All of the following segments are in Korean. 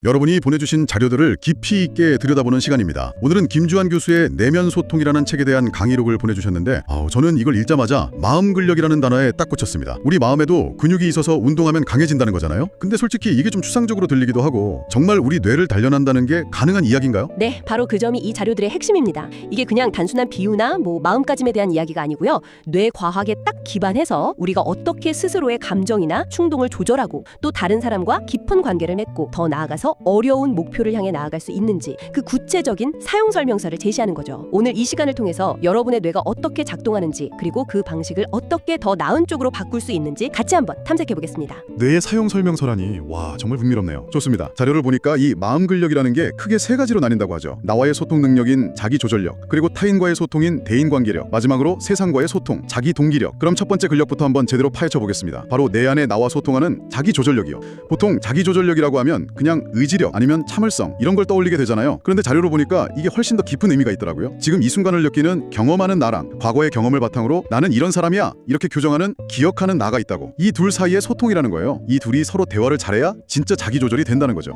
여러분이 보내주신 자료들을 깊이 있게 들여다보는 시간입니다. 오늘은 김주환 교수의 내면 소통이라는 책에 대한 강의록을 보내주셨는데 저는 이걸 읽자마자 마음 근력이라는 단어에 딱 꽂혔습니다. 우리 마음에도 근육이 있어서 운동하면 강해진다는 거잖아요. 근데 솔직히 이게 좀 추상적으로 들리기도 하고 정말 우리 뇌를 단련한다는 게 가능한 이야기인가요? 네, 바로 그 점이 이 자료들의 핵심입니다. 이게 그냥 단순한 비유나 마음가짐에 대한 이야기가 아니고요. 뇌 과학에 딱 기반해서 우리가 어떻게 스스로의 감정이나 충동을 조절하고 또 다른 사람과 깊은 관계를 맺고 더 나아가서 어려운 목표를 향해 나아갈 수 있는지 그 구체적인 사용 설명서를 제시하는 거죠. 오늘 이 시간을 통해서 여러분의 뇌가 어떻게 작동하는지 그리고 그 방식을 어떻게 더 나은 쪽으로 바꿀 수 있는지 같이 한번 탐색해 보겠습니다. 뇌의 사용 설명서라니 와 정말 흥미롭네요. 좋습니다. 자료를 보니까 이 마음 근력이라는 게 크게 세 가지로 나뉜다고 하죠. 나와의 소통 능력인 자기 조절력, 그리고 타인과의 소통인 대인 관계력, 마지막으로 세상과의 소통, 자기 동기력. 그럼 첫 번째 근력부터 한번 제대로 파헤쳐 보겠습니다. 바로 내 안에 나와 소통하는 자기 조절력이요. 보통 자기 조절력이라고 하면 그냥 의지력 아니면 참을성 이런 걸 떠올리게 되잖아요. 그런데 자료로 보니까 이게 훨씬 더 깊은 의미가 있더라고요. 지금 이 순간을 느끼는 경험하는 나랑 과거의 경험을 바탕으로 나는 이런 사람이야 이렇게 교정하는 기억하는 나가 있다고. 이 둘 사이의 소통이라는 거예요. 이 둘이 서로 대화를 잘해야 진짜 자기 조절이 된다는 거죠.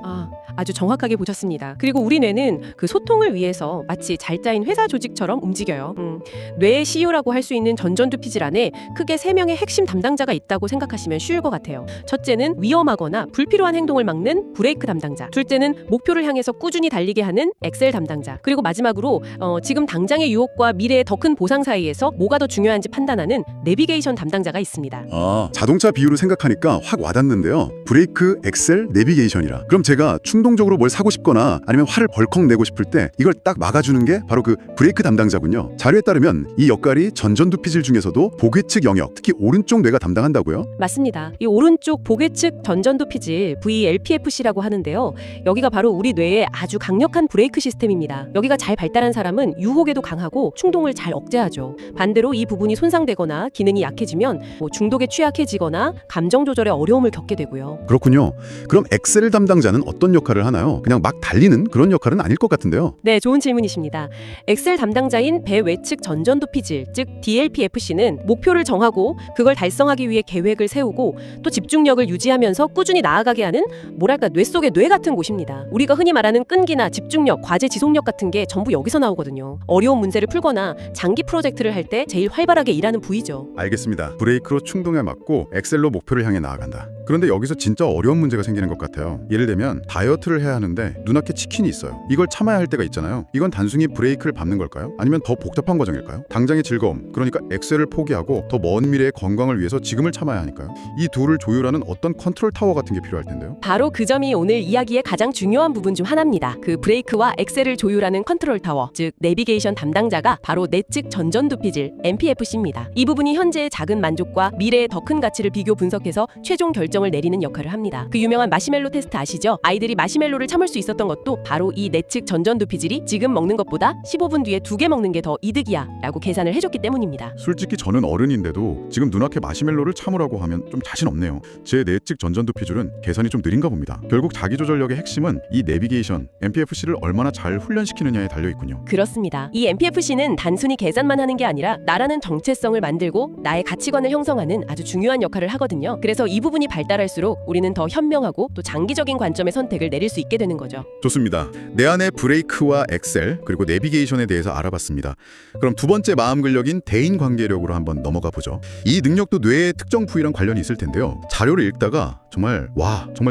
아주 정확하게 보셨습니다. 그리고 우리 뇌는 그 소통을 위해서 마치 잘 짜인 회사 조직처럼 움직여요. 뇌의 CEO라고 할 수 있는 전전두피질 안에 크게 3명의 핵심 담당자가 있다고 생각하시면 쉬울 것 같아요. 첫째는 위험하거나 불필요한 행동을 막는 브레이크 담당자, 둘째는 목표를 향해서 꾸준히 달리게 하는 엑셀 담당자, 그리고 마지막으로 지금 당장의 유혹과 미래의 더 큰 보상 사이에서 뭐가 더 중요한지 판단하는 내비게이션 담당자가 있습니다. 자동차 비유로 생각하니까 확 와닿는데요. 브레이크, 엑셀, 내비게이션이라. 그럼 제가 충동적으로 뭘 사고 싶거나 아니면 화를 벌컥 내고 싶을 때 이걸 딱 막아주는 게 바로 그 브레이크 담당자군요. 자료에 따르면 이 역할이 전전두피질 중에서도 보괴측 영역, 특히 오른쪽 뇌가 담당한다고요? 맞습니다. 이 오른쪽 보괴측 전전두피질 VLPFC라고 하는데요. 여기가 바로 우리 뇌의 아주 강력한 브레이크 시스템입니다. 여기가 잘 발달한 사람은 유혹에도 강하고 충동을 잘 억제하죠. 반대로 이 부분이 손상되거나 기능이 약해지면 중독에 취약해지거나 감정 조절에 어려움을 겪게 되고요. 그렇군요. 그럼 엑셀 담당자는 어떤 역할을 하나요? 그냥 막 달리는 그런 역할은 아닐 것 같은데요. 네, 좋은 질문이십니다. 엑셀 담당자인 배외측 전전두피질, 즉 DLPFC는 목표를 정하고 그걸 달성하기 위해 계획을 세우고 또 집중력을 유지하면서 꾸준히 나아가게 하는 뇌 속의 뇌 같은 곳입니다. 우리가 흔히 말하는 끈기나 집중력, 과제 지속력 같은 게 전부 여기서 나오거든요. 어려운 문제를 풀거나 장기 프로젝트를 할 때 제일 활발하게 일하는 부위죠. 알겠습니다. 브레이크로 충동에 맞고 엑셀로 목표를 향해 나아간다. 그런데 여기서 진짜 어려운 문제가 생기는 것 같아요. 예를 들면 다이어트를 해야 하는데 눈앞에 치킨이 있어요. 이걸 참아야 할 때가 있잖아요. 이건 단순히 브레이크를 밟는 걸까요? 아니면 더 복잡한 과정일까요? 당장의 즐거움, 그러니까 엑셀을 포기하고 더 먼 미래의 건강을 위해서 지금을 참아야 하니까요. 이 둘을 조율하는 어떤 컨트롤 타워 같은 게 필요할 텐데요. 바로 그 점이 오늘 이야기의 가장 중요한 부분 중 하나입니다. 그 브레이크와 엑셀을 조율하는 컨트롤 타워, 즉 내비게이션 담당자가 바로 내측 전전두피질 MPFC입니다. 이 부분이 현재의 작은 만족과 미래의 더 큰 가치를 비교 분석해서 최종 결정을 내리는 역할을 합니다. 그 유명한 마시멜로 테스트 아시죠? 아이들이 마시멜로를 참을 수 있었던 것도 바로 이 내측 전전두피질이 지금 먹는 것보다 15분 뒤에 2개 먹는 게 더 이득이야 라고 계산을 해줬기 때문입니다. 솔직히 저는 어른인데도 지금 눈앞에 마시멜로를 참으라고 하면 좀 자신 없네요. 제 내측 전전두피질은 계산이 좀 느린가 봅니다. 결국 자기조절력의 핵심은 이 내비게이션 MPFC를 얼마나 잘 훈련시키느냐에 달려있군요. 그렇습니다. 이 MPFC는 단순히 계산만 하는 게 아니라 나라는 정체성을 만들고 나의 가치관을 형성하는 아주 중요한 역할을 하거든요. 그래서 이 부분이 발달할수록 우리는 더 현명하고 또 장기적인 관점의 선택을 내릴 수 있게 되는 거죠. 좋습니다. 내 안의 브레이크와 엑셀 그리고 내비게이션에 대해서 알아봤습니다. 그럼 두 번째 마음 근력인 대인 관계력으로 한번 넘어가 보죠. 이 능력도 뇌의 특정 부위랑 관련이 있을 텐데요. 자료를 읽다가 정말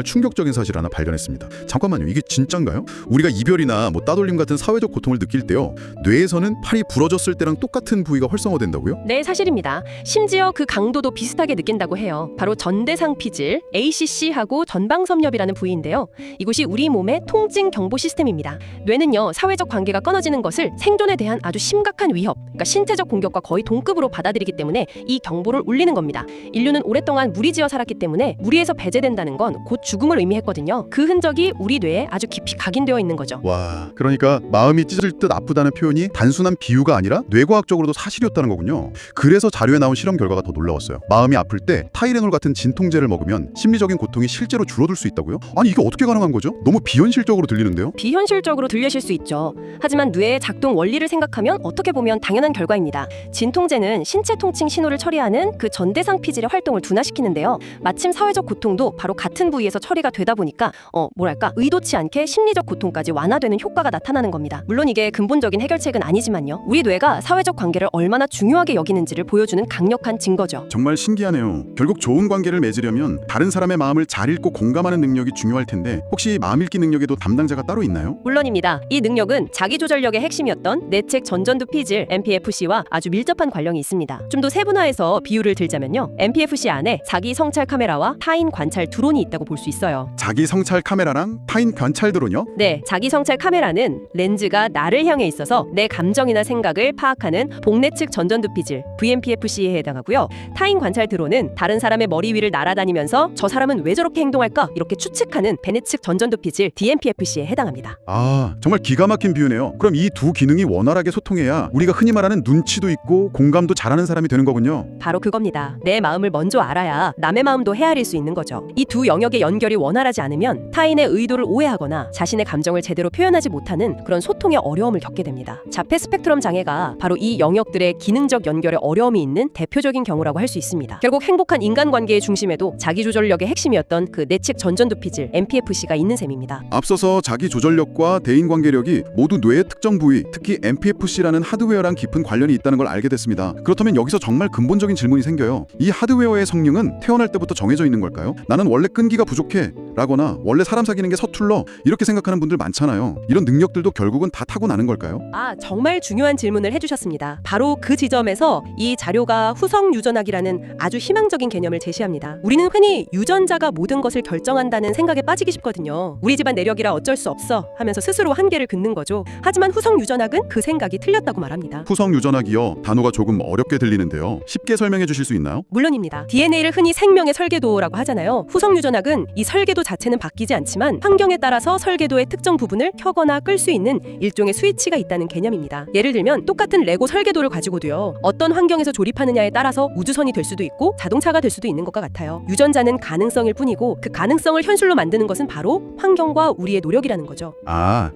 충격적인 사실 하나 발견했습니다. 잠깐만요. 이게 진짠가요? 우리가 이별이나 따돌림 같은 사회적 고통을 느낄 때요. 뇌에서는 팔이 부러졌을 때랑 똑같은 부위가 활성화된다고요? 네, 사실입니다. 심지어 그 강도도 비슷하게 느낀다고 해요. 바로 전대상피질, ACC하고 전방섬엽이라는 부위인데요. 이곳이 우리 몸의 통증 경보 시스템입니다. 뇌는요, 사회적 관계가 끊어지는 것을 생존에 대한 아주 심각한 위협, 그러니까 신체적 공격과 거의 동급으로 받아들이기 때문에 이 경보를 울리는 겁니다. 인류는 오랫동안 무리지어 살았기 때문에 무리에서 배제된다는 건 곧 죽음을 의미했거든요. 그 흔적이 우리 뇌에 아주 깊이 각인되어 있는 거죠. 와, 그러니까 마음이 찢어질 듯 아프다는 표현이 단순한 비유가 아니라 뇌과학적으로도 사실이었다는 거군요. 그래서 자료에 나온 실험 결과가 더 놀라웠어요. 마음이 아플 때 타이레놀 같은 진통제를 먹으면 심리적인 고통이 실제로 줄어들 수 있다고요? 아니 이게 어떻게 가능한 거죠? 너무 비현실적으로 들리는데요? 비현실적으로 들리실 수 있죠. 하지만 뇌의 작동 원리를 생각하면 어떻게 보면 당연한 결과입니다. 진통제는 신체 통증 신호를 처리하는 그 전대상 피질의 활동을 둔화시키는데요. 마침 사회적 고통도 바로 같은 부위에서 처리가 되다 보니까 뭐랄까 의도치 않게 심리적 고통까지 완화되는 효과가 나타나는 겁니다. 물론 이게 근본적인 해결책은 아니지만요. 우리 뇌가 사회적 관계를 얼마나 중요하게 여기는지를 보여주는 강력한 증거죠. 정말 신기하네요. 결국 좋은 관계를 맺으려면 다른 사람의 마음을 잘 읽고 공감하는 능력이 중요할 텐데 혹시 마음 읽기 능력에도 담당자가 따로 있나요? 물론입니다. 이 능력은 자기조절력의 핵심이었던 내책 전전두 피질 MPFC와 아주 밀접한 관련이 있습니다. 좀 더 세분화해서 비유를 들자면요. MPFC 안에 자기 성찰 카메라와 타인 관찰 드론이 있다고 볼 수 있어요. 자기 성찰 카메라랑 타인 관찰 드론요? 네, 자기 성찰 카메라는 렌즈가 나를 향해 있어서 내 감정이나 생각을 파악하는 복내측 전전두 피질 VMPFC에 해당하고요. 타인 관찰 드론은 다른 사람의 머리 위를 날아다니면서 저 사람은 왜 저렇게 행동할까? 이렇게 추측하는 배내측 전전두 피질 DMPFC에 해당합니다. 아, 정말 기가 막힌 비유네요. 그럼 이 두 기능이 원활하게 소통해야 우리가 흔히 말하는 눈치도 있고 공감도 잘하는 사람이 되는 거군요. 바로 그겁니다. 내 마음을 먼저 알아야 남의 마음도 헤아릴 수 있는 거죠. 이 두 영역의 연결이 원활하지 않으면 타인의 의도를 오해하거나 자신의 감정을 제대로 표현하지 못하는 그런 소통의 어려움을 겪게 됩니다. 자폐 스펙트럼 장애가 바로 이 영역들의 기능적 연결에 어려움이 있는 대표적인 경우라고 할 수 있습니다. 결국 행복한 인간관계의 중심에도 자기조절력의 핵심이었던 그 내측 전전두 피질 MPFC가 있는 셈입니다. 앞서서 자기 조절력과 대인관계력이 모두 뇌의 특정 부위, 특히 MPFC라는 하드웨어랑 깊은 관련이 있다는 걸 알게 됐습니다. 그렇다면 여기서 정말 근본적인 질문이 생겨요. 이 하드웨어의 성능은 태어날 때부터 정해져 있는 걸까요? 나는 원래 끈기가 부족해 라거나 원래 사람 사귀는 게 서툴러 이렇게 생각하는 분들 많잖아요. 이런 능력들도 결국은 다 타고나는 걸까요? 정말 중요한 질문을 해주셨습니다. 바로 그 지점에서 이 자료가 후성 유전학이라는 아주 희망적인 개념을 제시합니다. 우리는 흔히 유전자가 모든 것을 결정한다는 생각에 빠지기 쉽거든요. 우리 집안 내력이라 어쩔 수 없어 하면서 스스로 한계를 긋는 거죠. 하지만 후성 유전학은 그 생각이 틀렸다고 말합니다. 후성 유전학이요. 단어가 조금 어렵게 들리는데요. 쉽게 설명해 주실 수 있나요? 물론입니다. DNA를 흔히 생명의 설계도라고 하잖아요. 후성 유전학은 이 설계도 자체는 바뀌지 않지만 환경에 따라서 설계도의 특정 부분을 켜거나 끌 수 있는 일종의 스위치가 있다는 개념입니다. 예를 들면 똑같은 레고 설계도를 가지고도요. 어떤 환경에서 조립하느냐에 따라서 우주선이 될 수도 있고 자동차가 될 수도 있는 것과 같아요. 유전자는 가능성일 뿐이고 그 가능성을 현실로 만드는 것은 바로 환경과 우리의 노력이라는 거죠.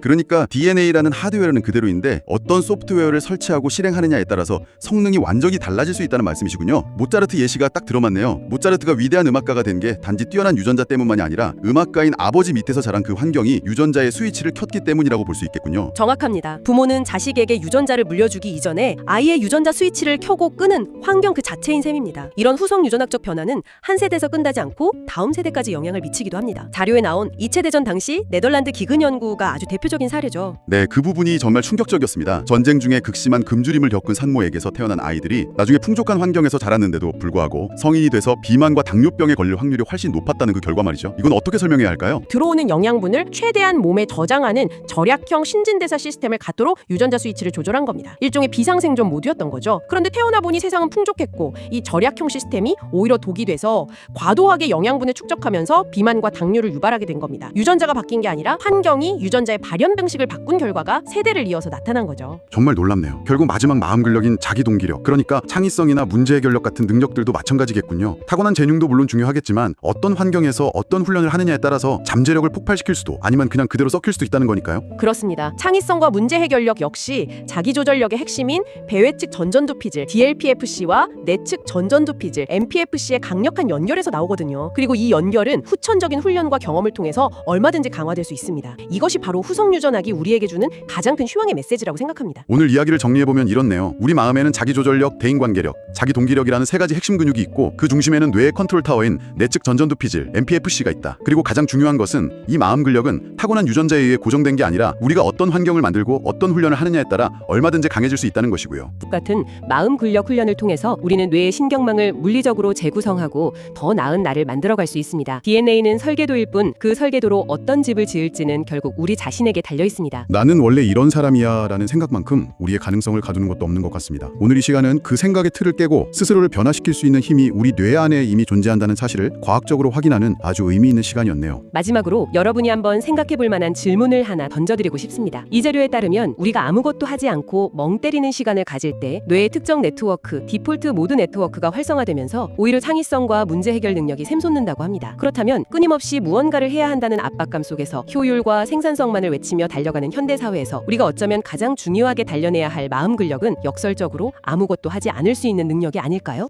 그러니까 DNA라는 하드웨어는 그대로인데 어떤 소프트웨어를 설치하고 실행하느냐에 따라서 성능이 완전히 달라질 수 있다는 말씀이시군요. 모차르트 예시가 딱 들어맞네요. 모차르트가 위대한 음악가가 된 게 단지 뛰어난 유전자 때문만이 아니라 음악가인 아버지 밑에서 자란 그 환경이 유전자의 스위치를 켰기 때문이라고 볼 수 있겠군요. 정확합니다. 부모는 자식에게 유전자를 물려주기 이전에 아이의 유전자 스위치를 켜고 끄는 환경 그 자체인 셈입니다. 이런 후성 유전학적 변화는 한 세대에서 끝나지 않고 다음 세대까지 영향을 미치기도 합니다. 자료에 나온 2차 대전 당시 네덜란드 기근 연구가 아주 대표적인 사례죠. 네, 그 부분이 정말 충격적이었습니다. 전쟁 중에 극심한 굶주림을 겪은 산모에게서 태어난 아이들이 나중에 풍족한 환경에서 자랐는데도 불구하고 성인이 돼서 비만과 당뇨병에 걸릴 확률이 훨씬 높았다는 그 결과 말이죠. 이건 어떻게 설명해야 할까요? 들어오는 영양분을 최대한 몸에 저장하는 절약형 신진대사 시스템을 갖도록 유전자 스위치를 조절한 겁니다. 일종의 비상생존 모드였던 거죠. 그런데 태어나 보니 세상은 풍족했고 이 절약형 시스템이 오히려 독이 돼서 과도하게 영양분을 축적하면서 비만과 당뇨를 유발하게 된 겁니다. 유전자가 바뀐 게 아니라 환경이 유전자의 발현 방식을 바꾼 결과가 세대를 이어서 나타난 거죠. 정말 놀랍네요. 결국 마지막 마음 근력인 자기 동기력, 그러니까 창의성이나 문제 해결력 같은 능력들도 마찬가지겠군요. 타고난 재능도 물론 중요하겠지만 어떤 환경에서 어떤 훈련을 하느냐에 따라서 잠재력을 폭발시킬 수도 아니면 그냥 그대로 썩힐 수도 있다는 거니까요. 그렇습니다. 창의성과 문제 해결력 역시 자기조절력의 핵심인 배외측 전전두 피질 DLPFC와 내측 전전두 피질 MPFC의 강력한 연결에서 나오거든요. 그리고 이 연결은 후천적인 훈련과 경험을 통해서 얼마든지 강화될 수 있습니다. 이것이 바로 후성 유전학이 우리에게 주는 가장 큰 희망의 메시지라고 생각합니다. 오늘 이야기를 정리해보면 이렇네요. 우리 마음에는 자기조절력, 대인관계력, 자기동기력이라는 세 가지 핵심 근육이 있고 그 중심에는 뇌의 컨트롤 타워인 내측 전전두 피질 MPFC가 있다. 그리고 가장 중요한 것은 이 마음 근력은 타고난 유전자에 의해 고정된 게 아니라 우리가 어떤 환경을 만들고 어떤 훈련을 하느냐에 따라 얼마든지 강해질 수 있다는 것이고요. 같은 마음 근력 훈련을 통해서 우리는 뇌의 신경망을 물리적으로 재구성하고 더 나은 나를 만들어갈 수 있습니다. DNA는 설계도일 뿐 그 설계도로 어떤 집을 지을지는 결국 우리 자신에게 달려 있습니다. 나는 원래 이런 사람이야 라는 생각만큼 우리의 가능성을 가두는 것도 없는 것 같습니다. 오늘 이 시간은 그 생각의 틀을 깨고 스스로를 변화시킬 수 있는 힘이 우리 뇌 안에 이미 존재한다는 사실을 과학적으로 확인하는 아주 의미 있는 시간이었네요. 마지막으로 여러분이 한번 생각해 볼 만한 질문을 하나 던져드리고 싶습니다. 이 자료에 따르면 우리가 아무것도 하지 않고 멍 때리는 시간을 가질 때 뇌의 특정 네트워크, 디폴트 모드 네트워크가 활성화되면서 오히려 창의성과 문제 해결 능력이 샘솟는다고 합니다. 그렇다면 끊임없이 무언가를 해야 한다는 압박감 속에서 효율과 생산성만을 외치며 달려가는 현대사회에서 우리가 어쩌면 가장 중요하게 단련해야 할 마음 근력은 역설적으로 아무것도 하지 않을 수 있는 능력이 아닐까요?